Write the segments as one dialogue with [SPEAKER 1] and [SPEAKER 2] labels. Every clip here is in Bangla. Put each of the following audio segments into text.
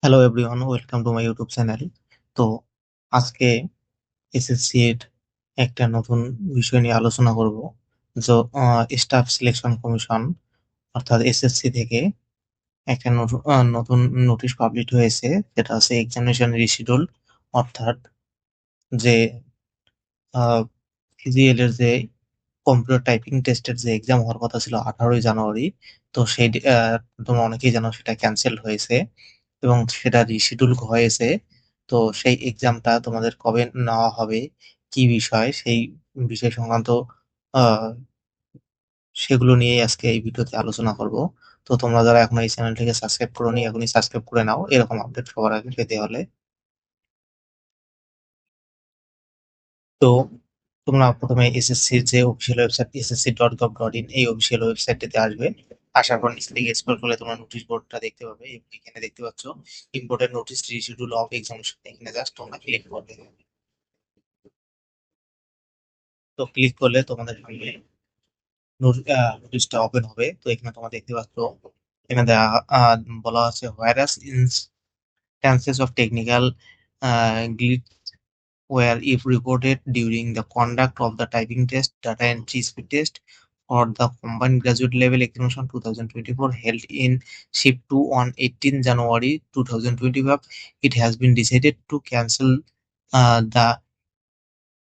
[SPEAKER 1] Hello everyone, welcome to my YouTube channel. তো আজকে এসএসসি এর একটা নতুন বিষয় নিয়ে আলোচনা করব। স্টাফ সিলেকশন কমিশন অর্থাৎ এসএসসি থেকে একটা নতুন নোটিশ পাবলিশ হয়েছে, যেটা আছে এক্সামিনেশন রিশিডিউল। অর্থাৎ যে ফিজিএল এর যে কম্পিউটার টাইপিং টেস্টের যে এক্সাম হওয়ার কথা ছিল 18ই জানুয়ারি, তো তোমরা অনেকেই জানো সেটা ক্যান্সেল হয়েছে এবং সেটা রিশিডিউল হয়েছে। তো সেই এক্সামটা তোমাদের কবে নেওয়া হবে, কি বিষয়, সেই বিষয় সংক্রান্ত আহ, সেগুলো নিয়ে আজকে এই ভিডিওতে আলোচনা করব। তো তোমরা যারা এখনো এই চ্যানেলটিকে সাবস্ক্রাইব করোনি, এখনই সাবস্ক্রাইব করে নাও এরকম আপডেট সবার আগে পেতে হলে। তো তোমরা প্রথমে এসএসসির যে অফিসিয়াল ওয়েবসাইট ssc.gov.in, এই অফিসিয়াল ওয়েবসাইটটিতে আসবে। আসার পর নিচ থেকে স্ক্রল করলে তোমরা নোটিশ বোর্ডটা দেখতে পাবে এবং এখানে দেখতে পাচ্ছ important notice reschedule of examination. এখানে জাস্ট তোমরা ক্লিক করবে। তো ক্লিক করলে তোমাদের সামনে নোটিশটা ওপেন হবে। তো এখানে তোমরা দেখতে পাচ্ছ, এখানে বলা আছে virus instances of technical glitch were if reported during the conduct of the typing test, data entry speed test for the combined graduate level examination 2024 held in shift 2 on 18 January 2025, it has been decided to cancel the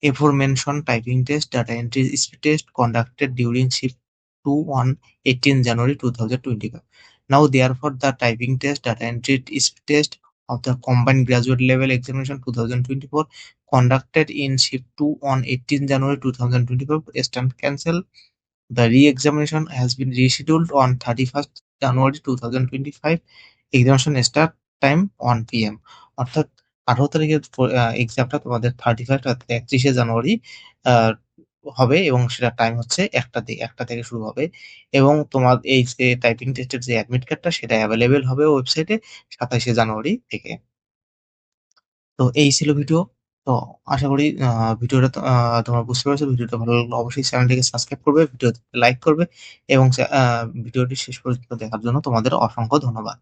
[SPEAKER 1] aforementioned typing test, data entry speed test conducted during shift 2 on 18 January 2025. Now, therefore, the typing test, data entry speed test of the combined graduate level examination 2024 conducted in shift 2 on 18 January 2025 stand cancelled. The re-examination has been rescheduled on 31st January 2025. Examination start time 1 p.m. অর্থাৎ 18 তারিখের এক্সামটা তোমাদের 31st অর্থাৎ 31শে জানুয়ারি আহ, হবে এবং সেটা টাইম হচ্ছে একটা থেকে শুরু হবে। এবং তোমার এই যে টাইপিং টেস্টের যে অ্যাডমিট কার্ডটা সেটা অ্যাভেলেবেল হবে ওয়েবসাইটে 27শে জানুয়ারি থেকে। তো এই ছিল ভিডিও। তো আশা করি ভিডিওটা তোমরা বুঝতে পেরেছো। ভিডিওটা ভালো লাগলে অবশ্যই চ্যানেলটিকে সাবস্ক্রাইব করবে, ভিডিওতে লাইক করবে এবং ভিডিওটি শেষ পর্যন্ত দেখার জন্য তোমাদের অসংখ্য ধন্যবাদ।